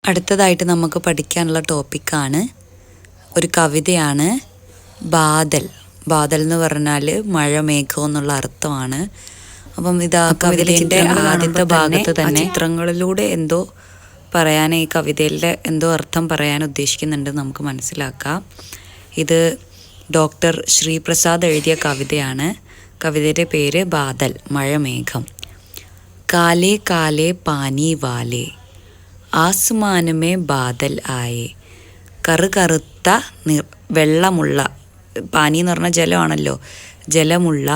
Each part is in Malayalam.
അടുത്തതായിട്ട് നമുക്ക് പഠിക്കാനുള്ള ടോപ്പിക്കാണ്, ഒരു കവിതയാണ് ബാദൽ. ബാദൽ എന്ന് പറഞ്ഞാൽ മഴ, മേഘം എന്നുള്ള അർത്ഥമാണ്. അപ്പം ഇതാ കവിതയുടെ ആദ്യത്തെ ഭാഗത്ത് തന്നെ ചിത്രങ്ങളിലൂടെ എന്തോ പറയാൻ, ഈ കവിതയിലെ എന്തോ അർത്ഥം പറയാൻ ഉദ്ദേശിക്കുന്നുണ്ട് നമുക്ക് മനസ്സിലാക്കാം. ഇത് ഡോക്ടർ ശ്രീപ്രസാദ് എഴുതിയ കവിതയാണ്. കവിതയുടെ പേര് ബാദൽ, മഴമേഘം. കാലേ കാലേ പാനി വാലേ, ആസ്മാനുമേ ബാദൽ ആയേ. കറുകറുത്ത വെള്ളമുള്ള, പാനി എന്ന് പറഞ്ഞാൽ ജലമാണല്ലോ, ജലമുള്ള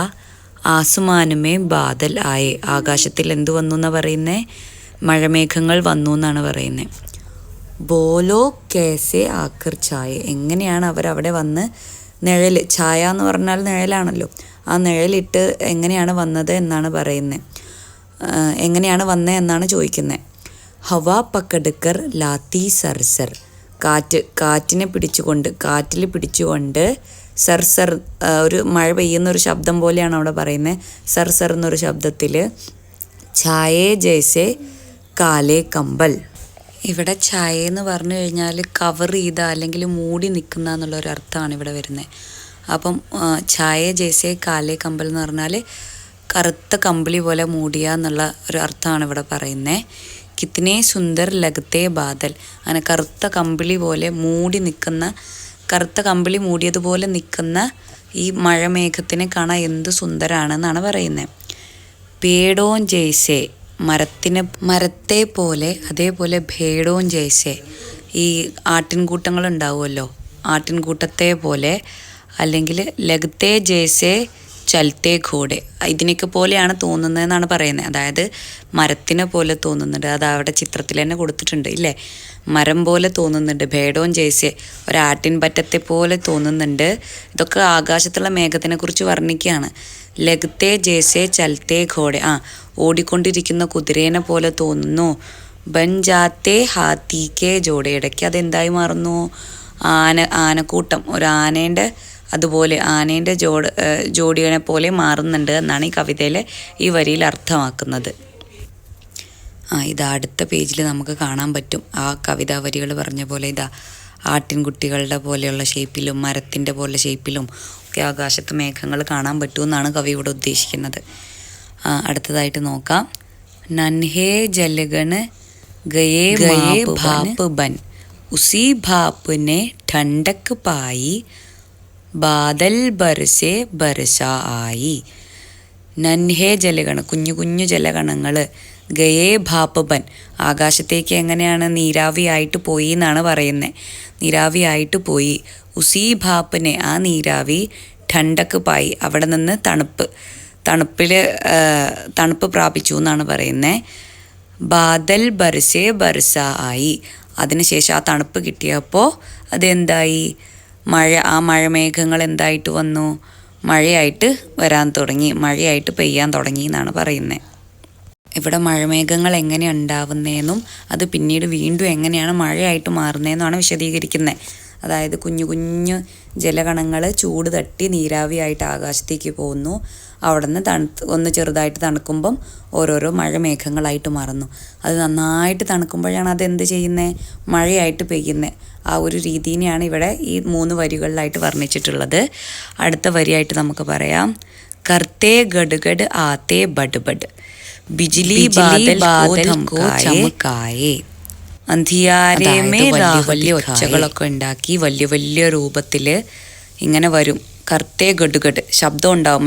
ആസ്മാനുമേ ബാദൽ ആയേ. ആകാശത്തിൽ എന്തു വന്നു എന്നാണ് പറയുന്നത്? മഴമേഘങ്ങൾ വന്നു എന്നാണ് പറയുന്നത്. ബോലോ കേസെ ആക്കർ ഛായ, എങ്ങനെയാണ് അവരവിടെ വന്ന് നിഴൽ, ഛായ എന്ന് പറഞ്ഞാൽ നിഴലാണല്ലോ, ആ നിഴലിട്ട് എങ്ങനെയാണ് വന്നത് എന്നാണ് പറയുന്നത്. എങ്ങനെയാണ് വന്നത് എന്നാണ് ചോദിക്കുന്നത്. ഹവാ പക്കടുക്കർ ലാത്തി സർസർ, കാറ്റിനെ പിടിച്ചുകൊണ്ട്, കാറ്റിൽ പിടിച്ചുകൊണ്ട്, സർസർ ഒരു മഴ പെയ്യുന്ന ഒരു ശബ്ദം പോലെയാണ് അവിടെ പറയുന്നത്. സർസർ എന്നൊരു ശബ്ദത്തിൽ. ഛായേ ജൈസെ കാലേ കമ്പൽ. ഇവിടെ ഛായ എന്ന് പറഞ്ഞു കഴിഞ്ഞാൽ കവർ ചെയ്ത അല്ലെങ്കിൽ മൂടി നിൽക്കുന്ന എന്നുള്ളൊരു അർത്ഥമാണ് ഇവിടെ വരുന്നത്. അപ്പം ഛായ ജൈസെ കാലേ കമ്പൽ എന്ന് പറഞ്ഞാൽ കറുത്ത കമ്പിളി പോലെ മൂടിയ എന്നുള്ള ഒരു അർത്ഥമാണ് ഇവിടെ പറയുന്നത്. കിത്തനെ സുന്ദർ ലഗത്തെ ബാദൽ, അങ്ങനെ കറുത്ത കമ്പിളി പോലെ മൂടി നിൽക്കുന്ന, കറുത്ത കമ്പിളി മൂടിയതുപോലെ നിൽക്കുന്ന ഈ മഴമേഘത്തിനെ കാണാൻ എന്ത് സുന്ദരാണെന്നാണ് പറയുന്നത്. പേടോൻ ജയ്സെ, മരത്തെ പോലെ, അതേപോലെ ഭേടോൻ ജയ്സെ, ഈ ആട്ടിൻകൂട്ടങ്ങൾ ഉണ്ടാവുമല്ലോ, ആട്ടിൻകൂട്ടത്തെ പോലെ, അല്ലെങ്കിൽ ലഗത്തെ ജയ്സെ ചലത്തെ ഘോടെ, ഇതിനൊക്കെ പോലെയാണ് തോന്നുന്നതെന്നാണ് പറയുന്നത്. അതായത് മരത്തിനെ പോലെ തോന്നുന്നുണ്ട്, അത് അവിടെ ചിത്രത്തിൽ തന്നെ കൊടുത്തിട്ടുണ്ട് ഇല്ലേ, മരം പോലെ തോന്നുന്നുണ്ട്. ഭേടോൻ ജയ്സെ, ഒരാട്ടിൻ പറ്റത്തെ പോലെ തോന്നുന്നുണ്ട്. ഇതൊക്കെ ആകാശത്തുള്ള മേഘത്തിനെ കുറിച്ച് വർണ്ണിക്കുകയാണ്. ലഗത്തെ ജയ്സെ ചലത്തെ ഘോടെ, ഓടിക്കൊണ്ടിരിക്കുന്ന കുതിരേനെ പോലെ തോന്നുന്നു. ബൻജാത്തെ ഹാത്തിക്കെ ജോഡെ, ഇടയ്ക്ക് അതെന്തായി മാറുന്നു? ആനക്കൂട്ടം, ഒരു ആനേൻ്റെ അതുപോലെ, ആനേൻ്റെ ജോഡിയെ പോലെ മാറുന്നുണ്ട് എന്നാണ് ഈ കവിതയിലെ ഈ വരിയിൽ അർത്ഥമാക്കുന്നത്. ഇതാ അടുത്ത പേജിൽ നമുക്ക് കാണാൻ പറ്റും ആ കവിതാ വരികൾ പറഞ്ഞ പോലെ. ഇതാ ആട്ടിൻകുട്ടികളുടെ പോലെയുള്ള ഷേപ്പിലും മരത്തിൻ്റെ പോലെ ഷേപ്പിലും ഒക്കെ ആകാശത്ത് മേഘങ്ങൾ കാണാൻ പറ്റുമെന്നാണ് കവി ഇവിടെ ഉദ്ദേശിക്കുന്നത്. അടുത്തതായിട്ട് നോക്കാം. നൻഹേ ജലഗൺ ഗയേ ഭാപ്പ് ബൻ, ഉസി ഭാപ്പിനെ ഠണ്ടക് പായി, ബാദൽ ബർസെ ബർഷ ആയി. നൻഹേ ജലഗൺ, കുഞ്ഞു കുഞ്ഞു ജലഗണങ്ങൾ, ഗയേ ഭാപ്പ് ബൻ, ആകാശത്തേക്ക് എങ്ങനെയാണ് നീരാവിയായിട്ട് പോയി എന്നാണ് പറയുന്നത്. നീരാവിയായിട്ട് പോയി. ഉസി ഭാപ്പിനെ, ആ നീരാവി, ഠണ്ടക് പായി, അവിടെ നിന്ന് തണുപ്പ് പ്രാപിച്ചു എന്നാണ് പറയുന്നത്. ബാദൽ ബർസെ ബർസ ആയി, അതിനുശേഷം ആ തണുപ്പ് കിട്ടിയപ്പോൾ അതെന്തായി? ആ മഴമേഘങ്ങൾ എന്തായിട്ട് വന്നു? മഴയായിട്ട് വരാൻ തുടങ്ങി, മഴയായിട്ട് പെയ്യാൻ തുടങ്ങി എന്നാണ് പറയുന്നത്. ഇവിടെ മഴമേഘങ്ങൾ എങ്ങനെ ഉണ്ടാവുന്നതെന്നും അത് പിന്നീട് വീണ്ടും എങ്ങനെയാണ് മഴയായിട്ട് മാറുന്നതെന്നുമാണ് വിശദീകരിക്കുന്നത്. അതായത് കുഞ്ഞു കുഞ്ഞു ജലകണങ്ങൾ ചൂട് തട്ടി നീരാവിയായിട്ട് ആകാശത്തേക്ക് പോകുന്നു. അവിടെ നിന്ന് ഒന്ന് ചെറുതായിട്ട് തണുക്കുമ്പം ഓരോരോ മഴമേഘങ്ങളായിട്ട് മാറുന്നു. അത് നന്നായിട്ട് തണുക്കുമ്പോഴാണ് അതെന്ത് ചെയ്യുന്നത്? മഴയായിട്ട് പെയ്യുന്നത്. ആ ഒരു രീതിനെയാണ് ഇവിടെ ഈ 3 വരികളിലായിട്ട് വർണ്ണിച്ചിട്ടുള്ളത്. അടുത്ത വരിയായിട്ട് നമുക്ക് പറയാം. കർത്തേ ഗഡ്ഗഡ് ആത്തേ ബഡ് ബഡ്, ബിജ്ലി ബാദൽ കോ ചമകായേ. അന്ധിയാരേമേ വലിയ ഒച്ചകളൊക്കെ ഉണ്ടാക്കി വലിയ വലിയ രൂപത്തിൽ ഇങ്ങനെ വരും. കർത്തേ ഗഡ്ഗഡ്, ശബ്ദം ഉണ്ടാവും.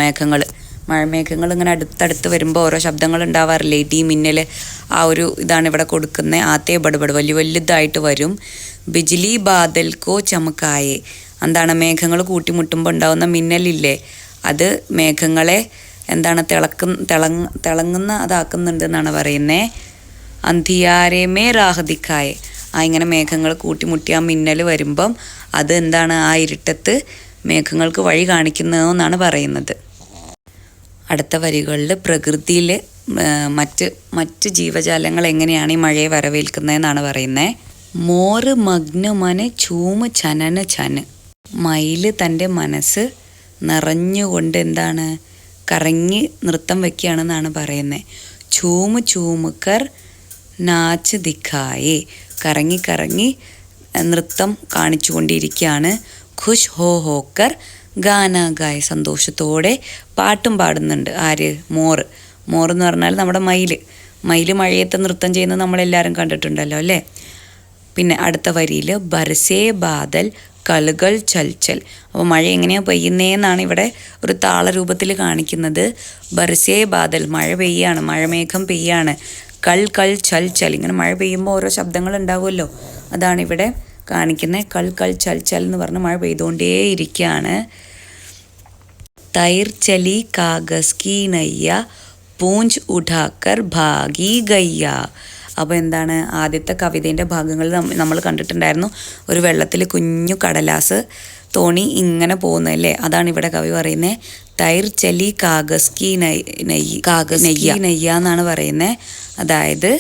മഴമേഘങ്ങൾ ഇങ്ങനെ അടുത്തടുത്ത് വരുമ്പോൾ ഓരോ ശബ്ദങ്ങൾ ഉണ്ടാവാറില്ലേ, ഇടി മിന്നൽ, ആ ഒരു ഇതാണ് ഇവിടെ കൊടുക്കുന്നത്. ആത്തേ ബഡ്ബഡ്, വലിയ വലുതായിട്ട് വരും. ബിജ്ലി ബാദൽ കോ ചമക്കായേ, എന്താണ്? മേഘങ്ങൾ കൂട്ടിമുട്ടുമ്പോൾ ഉണ്ടാവുന്ന മിന്നലില്ലേ, അത് മേഘങ്ങളെ എന്താണ് തിളങ്ങുന്ന അതാക്കുന്നുണ്ട് എന്നാണ് പറയുന്നത്. അന്ധിയാരേമേ റാഹദിക്കായെ, ഇങ്ങനെ മേഘങ്ങൾ കൂട്ടിമുട്ടി ആ മിന്നൽ വരുമ്പം അത് എന്താണ്? ആ ഇരുട്ടത്ത് മേഘങ്ങൾക്ക് വഴി കാണിക്കുന്നതെന്നാണ് പറയുന്നത്. അടുത്ത വരികളിൽ പ്രകൃതിയിൽ മറ്റ് ജീവജാലങ്ങൾ എങ്ങനെയാണ് ഈ മഴയെ വരവേൽക്കുന്നതെന്നാണ് പറയുന്നത്. മോറ് മഗ്നമനെ ചൂമ് ചനന് ചന്, മയില് തൻ്റെ മനസ്സ് നിറഞ്ഞുകൊണ്ട് എന്താണ്? കറങ്ങി നൃത്തം വയ്ക്കുകയാണെന്നാണ് പറയുന്നത്. ചൂമ് ചൂമുക്കർ നാച്ച് ദിഖായേ, കറങ്ങി കറങ്ങി നൃത്തം കാണിച്ചു കൊണ്ടിരിക്കുകയാണ്. ഖുഷ് ഹോ ഹോക്കർ ഗാന ഗായ്, സന്തോഷത്തോടെ പാട്ടും പാടുന്നുണ്ട്. ആര്? മോർ. മോർ എന്ന് പറഞ്ഞാൽ നമ്മുടെ മയിൽ മഴയത്ത് നൃത്തം ചെയ്യുന്നത് നമ്മളെല്ലാവരും കണ്ടിട്ടുണ്ടല്ലോ അല്ലേ. പിന്നെ അടുത്ത വരിയിൽ ബർസേ ബാദൽ കലുകൾ ചൽച്ചൽ. അപ്പോൾ മഴ എങ്ങനെയാണ് പെയ്യുന്നതെന്നാണ് ഇവിടെ ഒരു താളരൂപത്തിൽ കാണിക്കുന്നത്. ബർസേ ബാദൽ, മഴ പെയ്യാണ്, മഴമേഘം പെയ്യാണ്. കൾ കൾ ചൽ ചൽ, ഇങ്ങനെ മഴ പെയ്യുമ്പോൾ ഓരോ ശബ്ദങ്ങൾ ഉണ്ടാവുമല്ലോ, അതാണ് ഇവിടെ കാണിക്കുന്നത്. കൾ കൾ ചൽ ചൽ എന്ന് പറഞ്ഞ് മഴ പെയ്തുകൊണ്ടേയിരിക്കുകയാണ്. തൈർ ചലി കാഗസ് കി നയ്യ പൂഞ്ച് ഉഠാക്കർ ഭാഗി ഗയ്യ. അപ്പോൾ എന്താണ്, ആദ്യത്തെ കവിതേൻ്റെ ഭാഗങ്ങൾ നമ്മൾ കണ്ടിട്ടുണ്ടായിരുന്നു. ഒരു വെള്ളത്തിൽ കുഞ്ഞു കടലാസ് തോണി ഇങ്ങനെ പോകുന്നതല്ലേ, അതാണ് ഇവിടെ കവി പറയുന്നത്. തൈർ ചലി കാഗസ് കി നെയ്യ എന്നാണ് പറയുന്നത്. അതായത്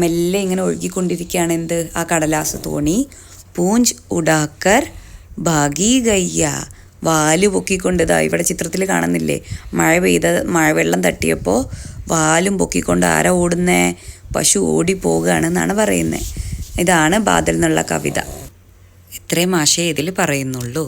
മെല്ലെ ഇങ്ങനെ ഒഴുകിക്കൊണ്ടിരിക്കുകയാണ് എന്ത്, ആ കടലാസ് തോണി. പൂഞ്ച് ഉടാക്കർ ഭാഗി ഗയ്യ, വാല് പൊക്കിക്കൊണ്ടതാ ഇവിടെ ചിത്രത്തിൽ കാണുന്നില്ലേ. മഴവെള്ളം തട്ടിയപ്പോൾ വാലും പൊക്കിക്കൊണ്ട് ആരാ ഓടുന്നേ, പശു ഓടിപ്പോവുകയാണെന്നാണ് പറയുന്നത്. ഇതാണ് ബാദൽ എന്നുള്ള കവിത. ഇത്രയും ആശയം ഇതിൽ പറയുന്നുള്ളൂ.